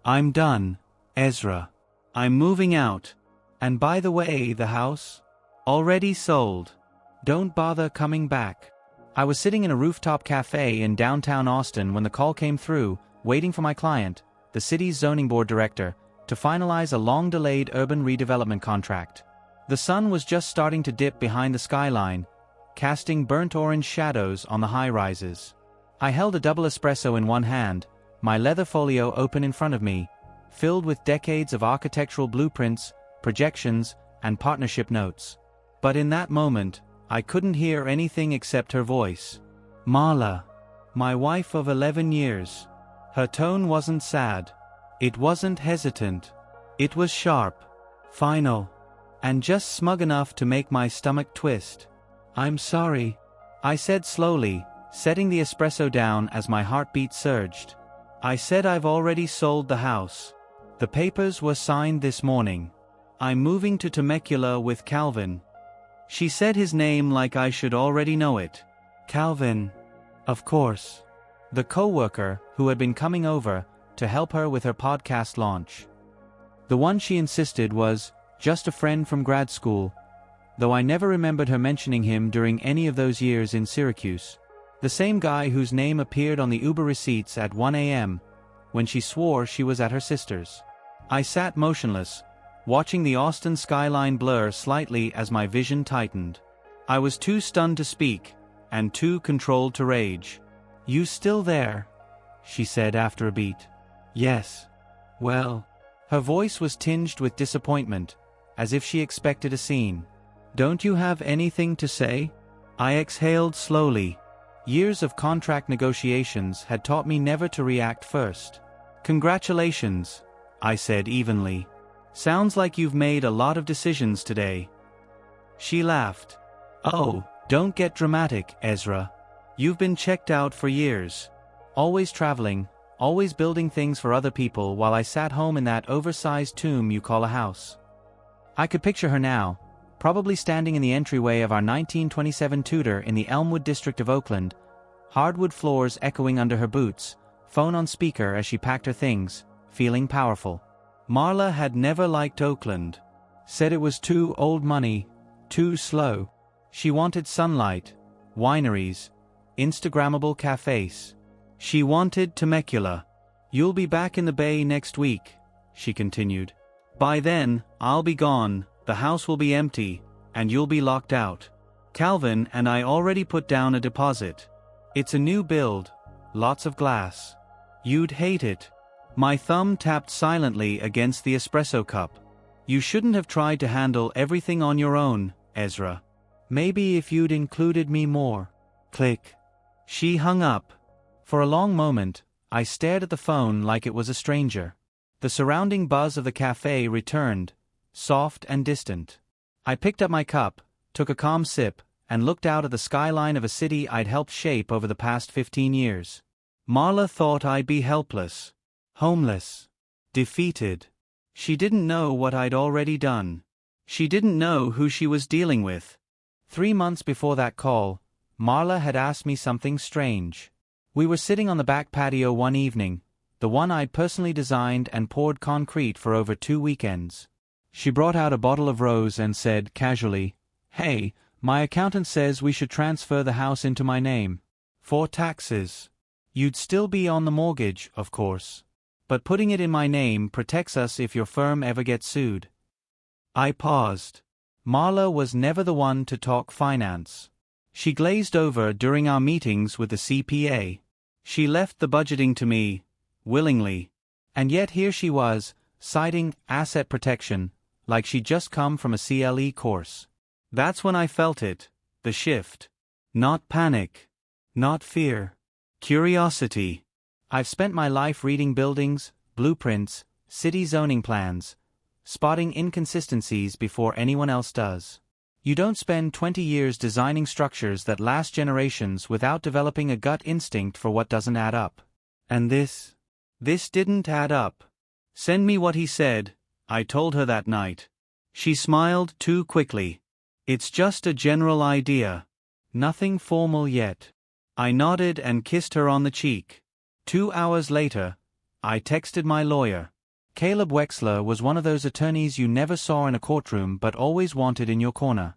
I'm done, Ezra. I'm moving out. And by the way, the house? Already sold. Don't bother coming back. I was sitting in a rooftop cafe in downtown Austin when the call came through, waiting for my client, the city's zoning board director, to finalize a long-delayed urban redevelopment contract. The sun was just starting to dip behind the skyline, casting burnt orange shadows on the high-rises. I held a double espresso in one hand, my leather folio open in front of me, filled with decades of architectural blueprints, projections, and partnership notes. But in that moment, I couldn't hear anything except her voice. Marla. My wife of 11 years. Her tone wasn't sad. It wasn't hesitant. It was sharp, final, and just smug enough to make my stomach twist. I'm sorry, I said slowly, setting the espresso down as my heartbeat surged. I said I've already sold the house. The papers were signed this morning. I'm moving to Temecula with Calvin. She said his name like I should already know it. Calvin. Of course. The co-worker who had been coming over to help her with her podcast launch. The one she insisted was just a friend from grad school, though I never remembered her mentioning him during any of those years in Syracuse. The same guy whose name appeared on the Uber receipts at 1 a.m. when she swore she was at her sister's. I sat motionless, watching the Austin skyline blur slightly as my vision tightened. I was too stunned to speak, and too controlled to rage. You still there? She said after a beat. Yes. Well. Her voice was tinged with disappointment, as if she expected a scene. Don't you have anything to say? I exhaled slowly. Years of contract negotiations had taught me never to react first. Congratulations, I said evenly. Sounds like you've made a lot of decisions today. She laughed. Oh, don't get dramatic, Ezra. You've been checked out for years. Always traveling, always building things for other people while I sat home in that oversized tomb you call a house. I could picture her now, probably standing in the entryway of our 1927 Tudor in the Elmwood district of Oakland, hardwood floors echoing under her boots, phone on speaker as she packed her things, feeling powerful. Marla had never liked Oakland. Said it was too old money, too slow. She wanted sunlight, wineries, Instagrammable cafes. She wanted Temecula. You'll be back in the Bay next week, she continued. By then, I'll be gone, the house will be empty, and you'll be locked out. Calvin and I already put down a deposit. It's a new build, lots of glass. You'd hate it. My thumb tapped silently against the espresso cup. You shouldn't have tried to handle everything on your own, Ezra. Maybe if you'd included me more. Click. She hung up. For a long moment, I stared at the phone like it was a stranger. The surrounding buzz of the cafe returned, soft and distant. I picked up my cup, took a calm sip, and looked out at the skyline of a city I'd helped shape over the past 15 years. Marla thought I'd be helpless. Homeless. Defeated. She didn't know what I'd already done. She didn't know who she was dealing with. 3 months before that call, Marla had asked me something strange. We were sitting on the back patio one evening, the one I'd personally designed and poured concrete for over 2 weekends. She brought out a bottle of rose and said casually, "Hey, my accountant says we should transfer the house into my name. For taxes. You'd still be on the mortgage, of course. But putting it in my name protects us if your firm ever gets sued." I paused. Marla was never the one to talk finance. She glazed over during our meetings with the CPA. She left the budgeting to me, willingly. And yet here she was, citing asset protection, like she'd just come from a CLE course. That's when I felt it, the shift. Not panic. Not fear. Curiosity. I've spent my life reading buildings, blueprints, city zoning plans, spotting inconsistencies before anyone else does. You don't spend 20 years designing structures that last generations without developing a gut instinct for what doesn't add up. And this didn't add up. Send me what he said, I told her that night. She smiled too quickly. It's just a general idea. Nothing formal yet. I nodded and kissed her on the cheek. 2 hours later, I texted my lawyer. Caleb Wexler was one of those attorneys you never saw in a courtroom but always wanted in your corner.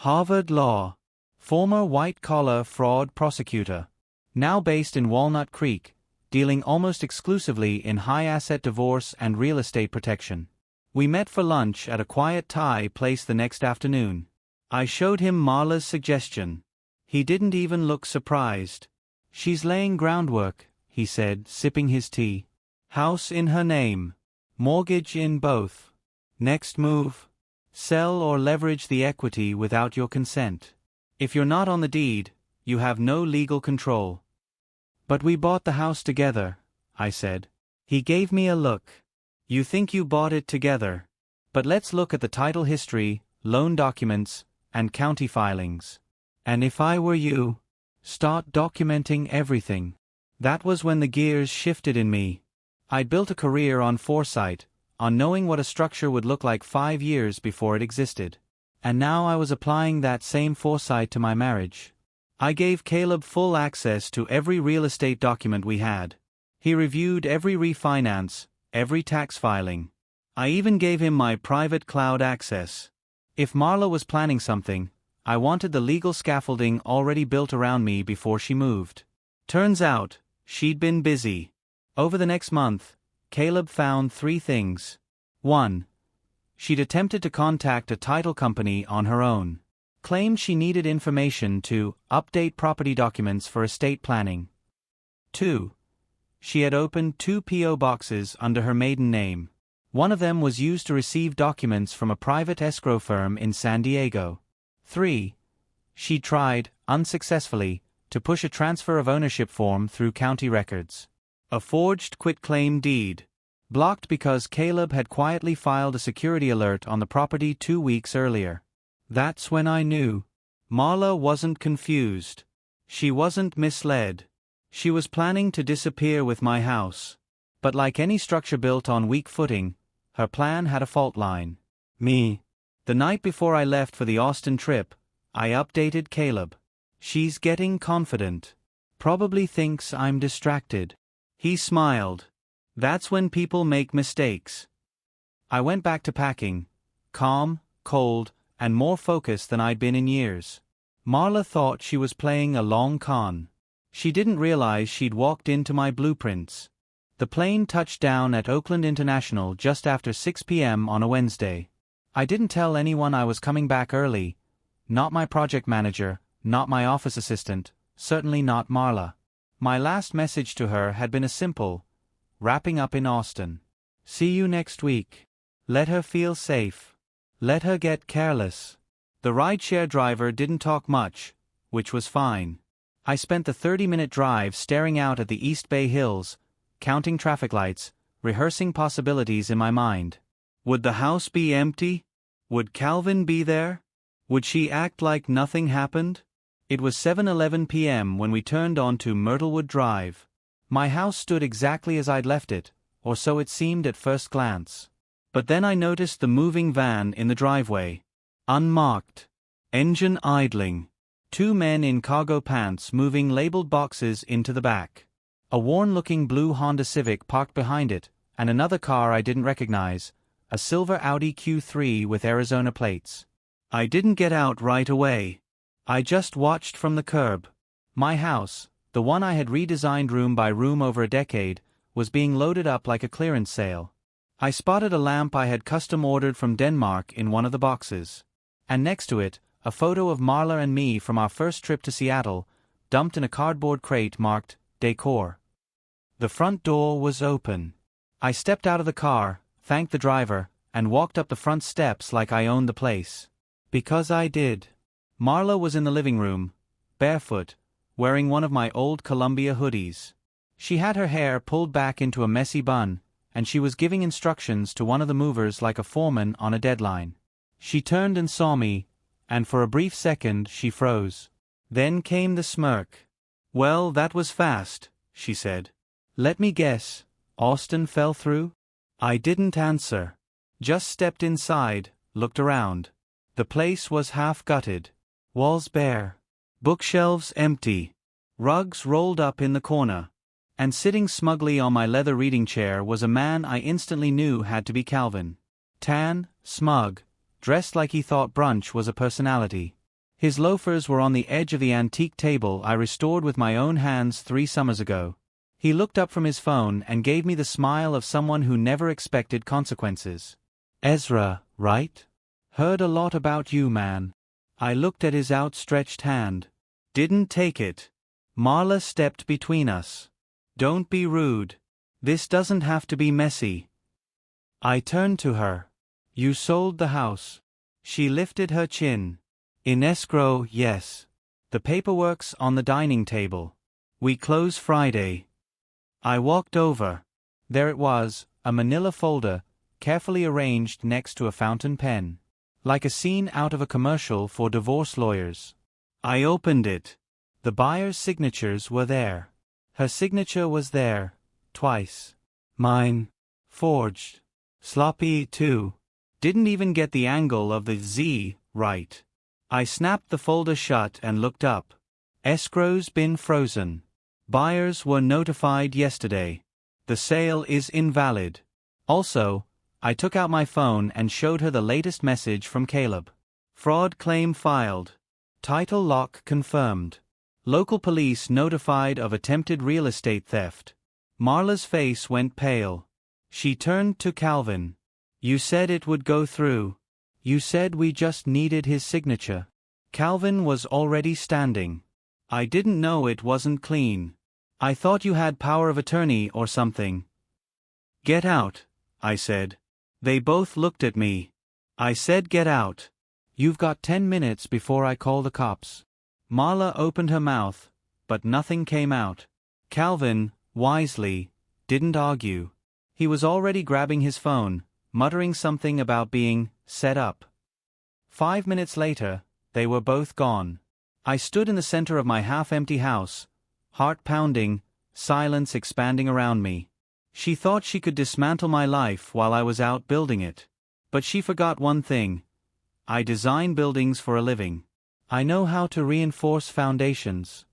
Harvard Law. Former white-collar fraud prosecutor. Now based in Walnut Creek, dealing almost exclusively in high-asset divorce and real estate protection. We met for lunch at a quiet Thai place the next afternoon. I showed him Marla's suggestion. He didn't even look surprised. She's laying groundwork, he said, sipping his tea. House in her name. Mortgage in both. Next move? Sell or leverage the equity without your consent. If you're not on the deed, you have no legal control. But we bought the house together, I said. He gave me a look. You think you bought it together. But let's look at the title history, loan documents, and county filings. And if I were you, start documenting everything. That was when the gears shifted in me. I'd built a career on foresight, on knowing what a structure would look like 5 years before it existed. And now I was applying that same foresight to my marriage. I gave Caleb full access to every real estate document we had. He reviewed every refinance, every tax filing. I even gave him my private cloud access. If Marla was planning something, I wanted the legal scaffolding already built around me before she moved. Turns out, she'd been busy. Over the next month, Caleb found 3 things. 1. She'd attempted to contact a title company on her own. Claimed she needed information to update property documents for estate planning. 2. She had opened 2 P.O. boxes under her maiden name. One of them was used to receive documents from a private escrow firm in San Diego. 3. She tried, unsuccessfully, to push a transfer of ownership form through county records. A forged quitclaim deed. Blocked because Caleb had quietly filed a security alert on the property 2 weeks earlier. That's when I knew. Marla wasn't confused. She wasn't misled. She was planning to disappear with my house. But like any structure built on weak footing, her plan had a fault line. Me. The night before I left for the Austin trip, I updated Caleb. She's getting confident. Probably thinks I'm distracted. He smiled. That's when people make mistakes. I went back to packing, calm, cold, and more focused than I'd been in years. Marla thought she was playing a long con. She didn't realize she'd walked into my blueprints. The plane touched down at Oakland International just after 6 p.m. on a Wednesday. I didn't tell anyone I was coming back early. Not my project manager, not my office assistant, certainly not Marla. My last message to her had been a simple, wrapping up in Austin. See you next week. Let her feel safe. Let her get careless. The rideshare driver didn't talk much, which was fine. I spent the 30-minute drive staring out at the East Bay Hills, counting traffic lights, rehearsing possibilities in my mind. Would the house be empty? Would Calvin be there? Would she act like nothing happened? It was 7:11 p.m. when we turned onto Myrtlewood Drive. My house stood exactly as I'd left it, or so it seemed at first glance. But then I noticed the moving van in the driveway. Unmarked. Engine idling. 2 men in cargo pants moving labeled boxes into the back. A worn-looking blue Honda Civic parked behind it, and another car I didn't recognize, a silver Audi Q3 with Arizona plates. I didn't get out right away. I just watched from the curb. My house, the one I had redesigned room by room over a decade, was being loaded up like a clearance sale. I spotted a lamp I had custom ordered from Denmark in one of the boxes. And next to it, a photo of Marla and me from our first trip to Seattle, dumped in a cardboard crate marked Decor. The front door was open. I stepped out of the car, thanked the driver, and walked up the front steps like I owned the place. Because I did. Marla was in the living room, barefoot, wearing one of my old Columbia hoodies. She had her hair pulled back into a messy bun, and she was giving instructions to one of the movers like a foreman on a deadline. She turned and saw me, and for a brief second she froze. Then came the smirk. "Well, that was fast," she said. "Let me guess, Austin fell through?" I didn't answer. Just stepped inside, looked around. The place was half-gutted. Walls bare. Bookshelves empty. Rugs rolled up in the corner. And sitting smugly on my leather reading chair was a man I instantly knew had to be Calvin. Tan, smug, dressed like he thought brunch was a personality. His loafers were on the edge of the antique table I restored with my own hands 3 summers ago. He looked up from his phone and gave me the smile of someone who never expected consequences. "Ezra, right? Heard a lot about you, man." I looked at his outstretched hand. "Didn't take it." Marla stepped between us. "Don't be rude. This doesn't have to be messy." I turned to her. "You sold the house." She lifted her chin. "In escrow, yes. The paperwork's on the dining table. We close Friday." I walked over. There it was, a manila folder, carefully arranged next to a fountain pen. Like a scene out of a commercial for divorce lawyers. I opened it. The buyer's signatures were there. Her signature was there, twice. Mine. Forged. Sloppy, too. Didn't even get the angle of the Z right. I snapped the folder shut and looked up. Escrow's been frozen. Buyers were notified yesterday. The sale is invalid. Also, I took out my phone and showed her the latest message from Caleb. Fraud claim filed. Title lock confirmed. Local police notified of attempted real estate theft. Marla's face went pale. She turned to Calvin. "You said it would go through. You said we just needed his signature." Calvin was already standing. "I didn't know it wasn't clean. I thought you had power of attorney or something." "Get out," I said. They both looked at me. I said get out. "You've got 10 minutes before I call the cops." Marla opened her mouth, but nothing came out. Calvin, wisely, didn't argue. He was already grabbing his phone, muttering something about being set up. 5 minutes later, they were both gone. I stood in the center of my half-empty house, heart pounding, silence expanding around me. She thought she could dismantle my life while I was out building it. But she forgot one thing. I design buildings for a living. I know how to reinforce foundations.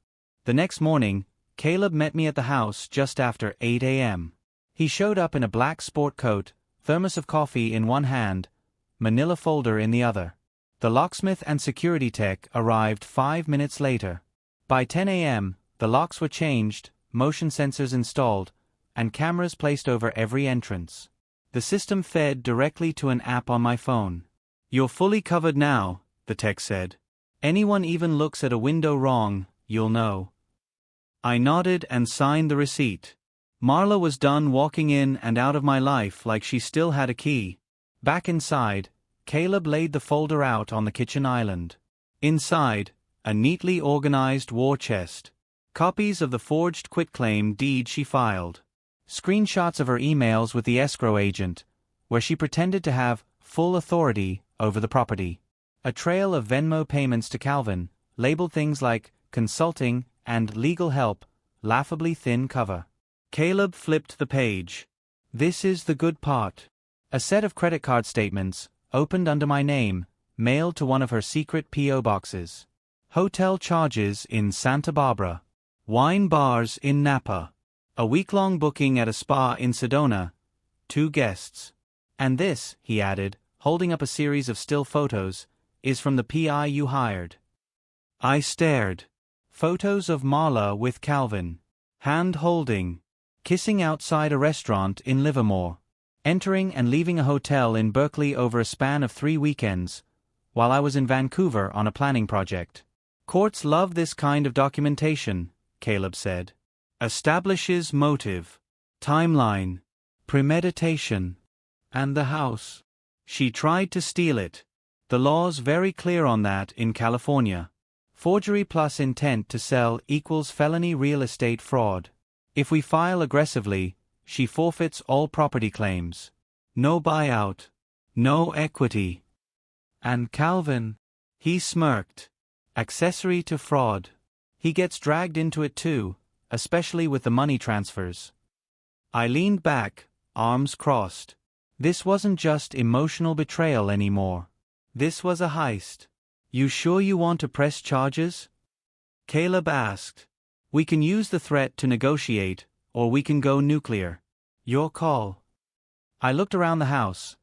The next morning, Caleb met me at the house just after 8 a.m. He showed up in a black sport coat, thermos of coffee in one hand, manila folder in the other. The locksmith and security tech arrived 5 minutes later. By 10 a.m., the locks were changed, motion sensors installed, and cameras placed over every entrance. The system fed directly to an app on my phone. "You're fully covered now," the tech said. "Anyone even looks at a window wrong, you'll know." I nodded and signed the receipt. Marla was done walking in and out of my life like she still had a key. Back inside, Caleb laid the folder out on the kitchen island. Inside, a neatly organized war chest. Copies of the forged quitclaim deed she filed. Screenshots of her emails with the escrow agent, where she pretended to have full authority over the property. A trail of Venmo payments to Calvin, labeled things like consulting and legal help, laughably thin cover. Caleb flipped the page. "This is the good part." A set of credit card statements, opened under my name, mailed to one of her secret P.O. boxes. Hotel charges in Santa Barbara. Wine bars in Napa. A week-long booking at a spa in Sedona. 2 guests. "And this," he added, holding up a series of still photos, "is from the PI you hired." I stared. Photos of Marla with Calvin. Hand-holding. Kissing outside a restaurant in Livermore. Entering and leaving a hotel in Berkeley over a span of 3 weekends, while I was in Vancouver on a planning project. "Courts love this kind of documentation," Caleb said. "Establishes motive, timeline, premeditation. And the house. She tried to steal it. The law's very clear on that in California. Forgery plus intent to sell equals felony real estate fraud. If we file aggressively, she forfeits all property claims. No buyout. No equity." "And Calvin?" He smirked. "Accessory to fraud. He gets dragged into it too, especially with the money transfers." I leaned back, arms crossed. This wasn't just emotional betrayal anymore. This was a heist. "You sure you want to press charges?" Caleb asked. "We can use the threat to negotiate, or we can go nuclear. Your call. I looked around the house.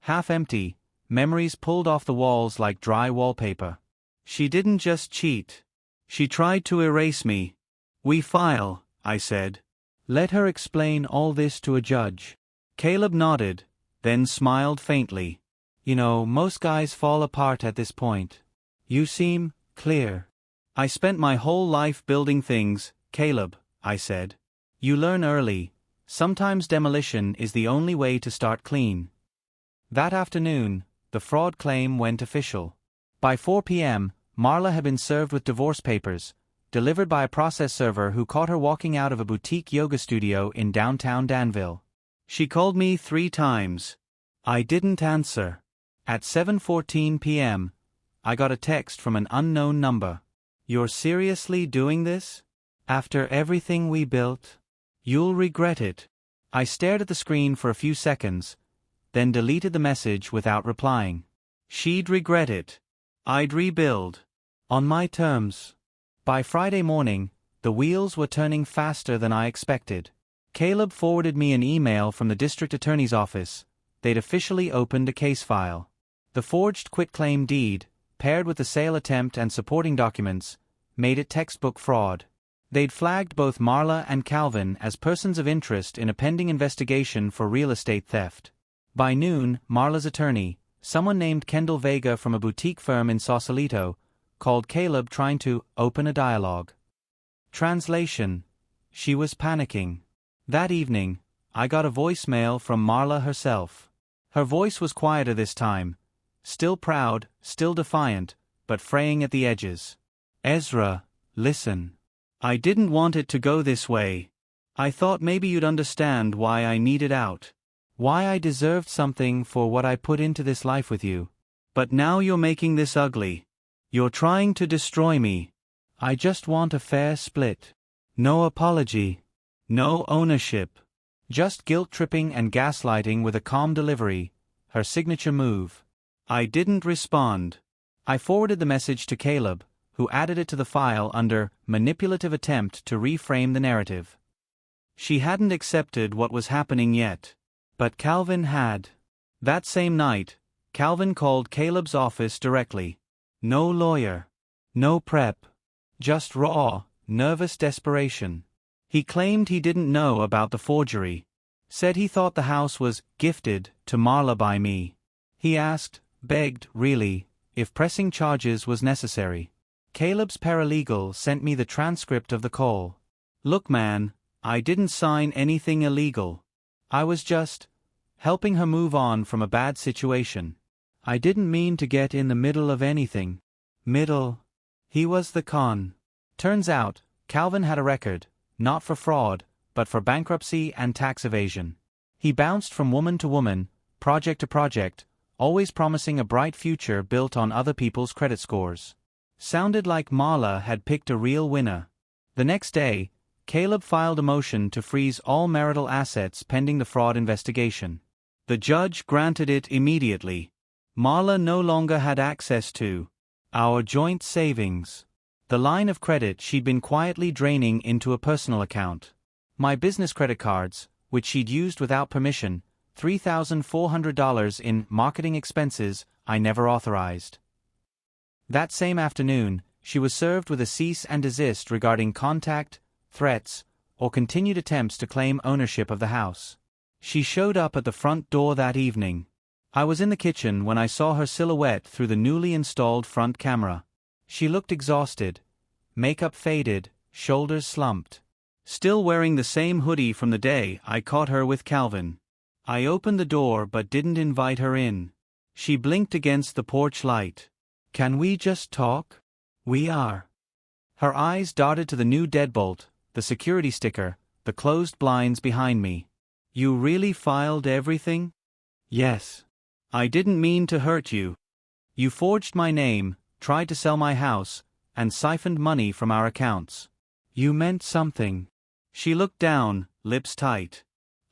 Half empty, memories pulled off the walls like dry wallpaper. She didn't just cheat. She tried to erase me. We file, I said. Let her explain all this to a judge. Caleb nodded, then smiled faintly. You know, most guys fall apart at this point. You seem clear. I spent my whole life building things, Caleb, I said. You learn early. Sometimes demolition is the only way to start clean. That afternoon, the fraud claim went official. By 4 p.m., Marla had been served with divorce papers, delivered by a process server who caught her walking out of a boutique yoga studio in downtown Danville. She called me 3 times. I didn't answer. At 7:14 p.m., I got a text from an unknown number. You're seriously doing this? After everything we built? You'll regret it. I stared at the screen for a few seconds, then deleted the message without replying. She'd regret it. I'd rebuild. On my terms. By Friday morning, the wheels were turning faster than I expected. Caleb forwarded me an email from the district attorney's office. They'd officially opened a case file. The forged quitclaim deed, paired with the sale attempt and supporting documents, made it textbook fraud. They'd flagged both Marla and Calvin as persons of interest in a pending investigation for real estate theft. By noon, Marla's attorney, someone named Kendall Vega from a boutique firm in Sausalito, called Caleb trying to open a dialogue. Translation: she was panicking. That evening, I got a voicemail from Marla herself. Her voice was quieter this time, still proud, still defiant, but fraying at the edges. Ezra, listen. I didn't want it to go this way. I thought maybe you'd understand why I needed out. Why I deserved something for what I put into this life with you. But now you're making this ugly. You're trying to destroy me. I just want a fair split. No apology. No ownership. Just guilt-tripping and gaslighting with a calm delivery, her signature move. I didn't respond. I forwarded the message to Caleb, who added it to the file under manipulative attempt to reframe the narrative. She hadn't accepted what was happening yet. But Calvin had. That same night, Calvin called Caleb's office directly. No lawyer. No prep. Just raw, nervous desperation. He claimed he didn't know about the forgery. Said he thought the house was gifted to Marla by me. He asked, begged, really, if pressing charges was necessary. Caleb's paralegal sent me the transcript of the call. Look man, I didn't sign anything illegal. I was just helping her move on from a bad situation. I didn't mean to get in the middle of anything. He was the con. Turns out, Calvin had a record, not for fraud, but for bankruptcy and tax evasion. He bounced from woman to woman, project to project, always promising a bright future built on other people's credit scores. Sounded like Marla had picked a real winner. The next day, Caleb filed a motion to freeze all marital assets pending the fraud investigation. The judge granted it immediately. Marla no longer had access to our joint savings, the line of credit she'd been quietly draining into a personal account. My business credit cards, which she'd used without permission, $3,400 in marketing expenses I never authorized. That same afternoon, she was served with a cease and desist regarding contact, threats, or continued attempts to claim ownership of the house. She showed up at the front door that evening. I was in the kitchen when I saw her silhouette through the newly installed front camera. She looked exhausted, makeup faded, shoulders slumped. Still wearing the same hoodie from the day I caught her with Calvin. I opened the door but didn't invite her in. She blinked against the porch light. Can we just talk? We are. Her eyes darted to the new deadbolt, the security sticker, the closed blinds behind me. You really filed everything? Yes. I didn't mean to hurt you. You forged my name, tried to sell my house, and siphoned money from our accounts. You meant something. She looked down, lips tight.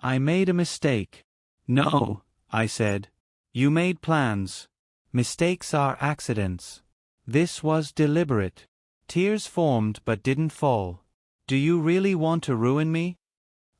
I made a mistake. No, I said. You made plans. Mistakes are accidents. This was deliberate. Tears formed but didn't fall. Do you really want to ruin me?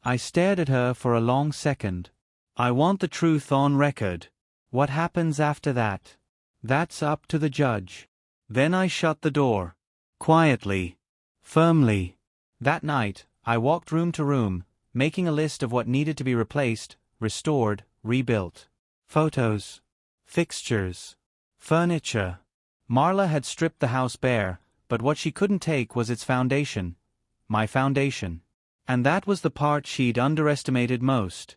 I stared at her for a long second. I want the truth on record. What happens after that? That's up to the judge. Then I shut the door. Quietly. Firmly. That night, I walked room to room, making a list of what needed to be replaced, restored, rebuilt. Photos. Fixtures. Furniture. Marla had stripped the house bare, but what she couldn't take was its foundation. My foundation. And that was the part she'd underestimated most.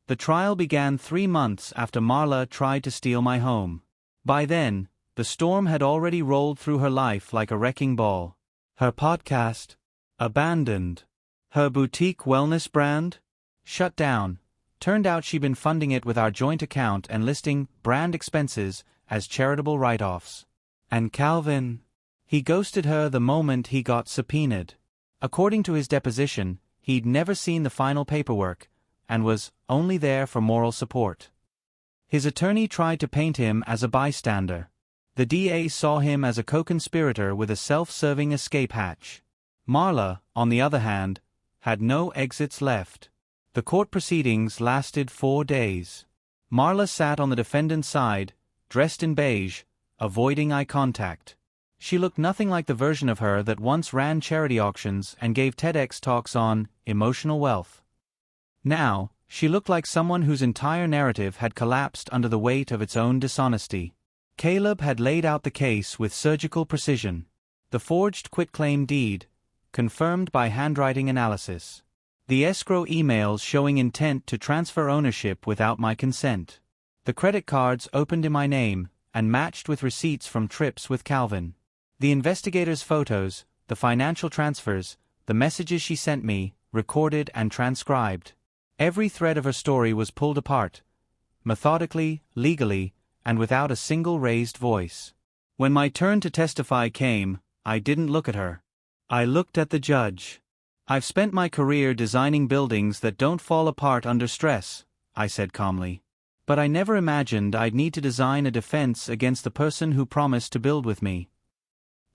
The trial began 3 months after Marla tried to steal my home. By then, the storm had already rolled through her life like a wrecking ball. Her podcast? Abandoned. Her boutique wellness brand? Shut down. Turned out she'd been funding it with our joint account and listing brand expenses as charitable write-offs. And Calvin? He ghosted her the moment he got subpoenaed. According to his deposition, he'd never seen the final paperwork, and was only there for moral support. His attorney tried to paint him as a bystander. The DA saw him as a co-conspirator with a self-serving escape hatch. Marla, on the other hand, had no exits left. The court proceedings lasted 4 days. Marla sat on the defendant's side, dressed in beige, avoiding eye contact. She looked nothing like the version of her that once ran charity auctions and gave TEDx talks on emotional wealth. Now, she looked like someone whose entire narrative had collapsed under the weight of its own dishonesty. Caleb had laid out the case with surgical precision. The forged quitclaim deed, confirmed by handwriting analysis. The escrow emails showing intent to transfer ownership without my consent. The credit cards opened in my name and matched with receipts from trips with Calvin. The investigator's photos, the financial transfers, the messages she sent me, recorded and transcribed. Every thread of her story was pulled apart, methodically, legally, and without a single raised voice. When my turn to testify came, I didn't look at her. I looked at the judge. I've spent my career designing buildings that don't fall apart under stress, I said calmly. But I never imagined I'd need to design a defense against the person who promised to build with me.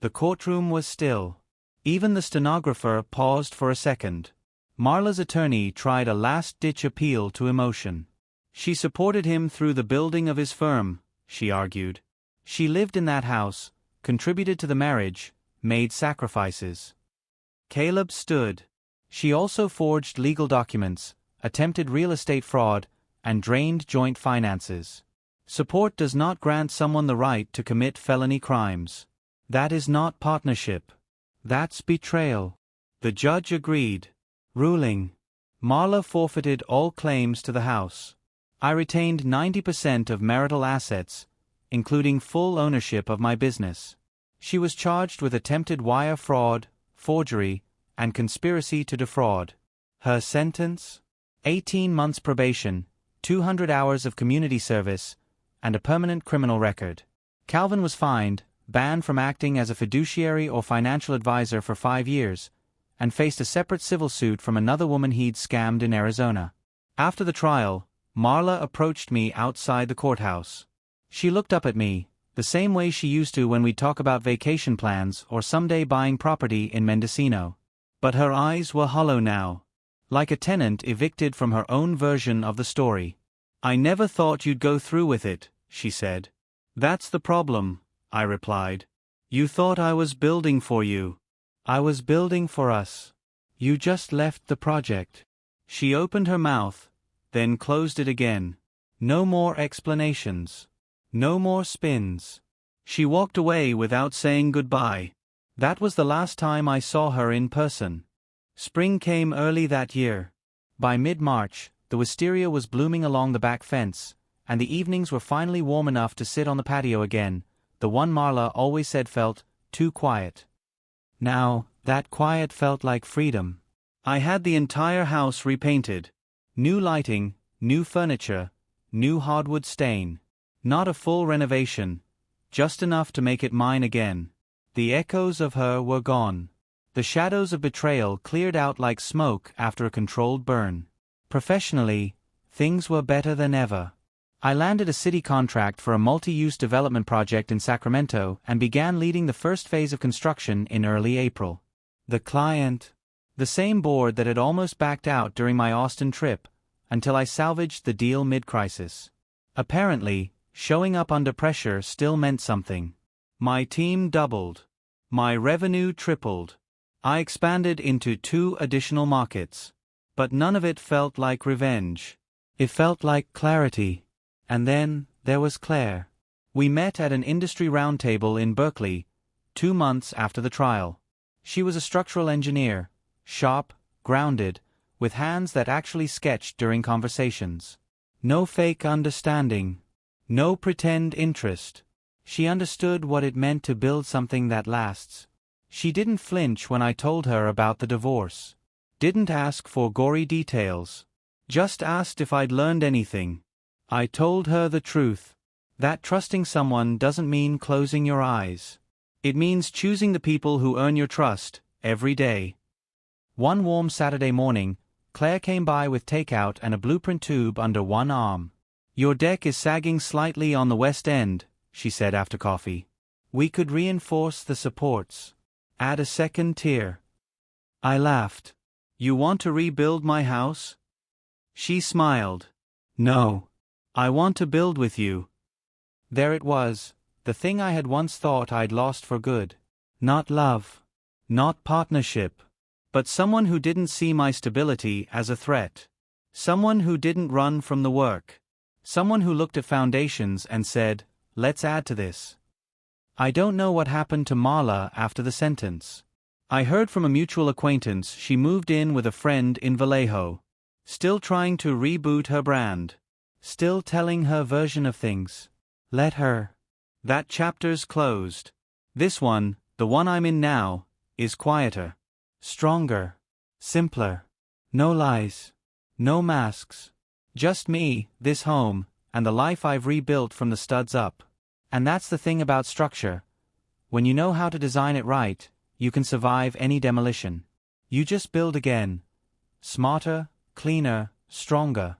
The courtroom was still. Even the stenographer paused for a second. Marla's attorney tried a last-ditch appeal to emotion. She supported him through the building of his firm, she argued. She lived in that house, contributed to the marriage, made sacrifices. Caleb stood. She also forged legal documents, attempted real estate fraud, and drained joint finances. Support does not grant someone the right to commit felony crimes. That is not partnership. That's betrayal. The judge agreed. Ruling. Marla forfeited all claims to the house. I retained 90% of marital assets, including full ownership of my business. She was charged with attempted wire fraud, forgery, and conspiracy to defraud. Her sentence? 18 months probation, 200 hours of community service, and a permanent criminal record. Calvin was fined, banned from acting as a fiduciary or financial advisor for 5 years, and faced a separate civil suit from another woman he'd scammed in Arizona. After the trial, Marla approached me outside the courthouse. She looked up at me, the same way she used to when we'd talk about vacation plans or someday buying property in Mendocino. But her eyes were hollow now, like a tenant evicted from her own version of the story. "I never thought you'd go through with it," she said. "That's the problem," I replied. "You thought I was building for you. I was building for us. You just left the project." She opened her mouth, then closed it again. No more explanations. No more spins. She walked away without saying goodbye. That was the last time I saw her in person. Spring came early that year. By mid-March, the wisteria was blooming along the back fence, and the evenings were finally warm enough to sit on the patio again, the one Marla always said felt too quiet. Now, that quiet felt like freedom. I had the entire house repainted. New lighting, new furniture, new hardwood stain. Not a full renovation, just enough to make it mine again. The echoes of her were gone. The shadows of betrayal cleared out like smoke after a controlled burn. Professionally, things were better than ever. I landed a city contract for a multi-use development project in Sacramento and began leading the first phase of construction in early April. The client? The same board that had almost backed out during my Austin trip, until I salvaged the deal mid-crisis. Apparently, showing up under pressure still meant something. My team doubled. My revenue tripled. I expanded into 2 additional markets. But none of it felt like revenge. It felt like clarity. And then, there was Claire. We met at an industry roundtable in Berkeley, 2 months after the trial. She was a structural engineer, sharp, grounded, with hands that actually sketched during conversations. No fake understanding. No pretend interest. She understood what it meant to build something that lasts. She didn't flinch when I told her about the divorce. Didn't ask for gory details. Just asked if I'd learned anything. I told her the truth. That trusting someone doesn't mean closing your eyes. It means choosing the people who earn your trust, every day. One warm Saturday morning, Claire came by with takeout and a blueprint tube under one arm. "Your deck is sagging slightly on the west end," she said after coffee. "We could reinforce the supports. Add a second tier." I laughed. "You want to rebuild my house?" She smiled. "No. I want to build with you." There it was, the thing I had once thought I'd lost for good. Not love. Not partnership. But someone who didn't see my stability as a threat. Someone who didn't run from the work. Someone who looked at foundations and said, "Let's add to this." I don't know what happened to Marla after the sentence. I heard from a mutual acquaintance she moved in with a friend in Vallejo. Still trying to reboot her brand. Still telling her version of things. Let her. That chapter's closed. This one, the one I'm in now, is quieter. Stronger. Simpler. No lies. No masks. Just me, this home, and the life I've rebuilt from the studs up. And that's the thing about structure. When you know how to design it right, you can survive any demolition. You just build again. Smarter, cleaner, stronger.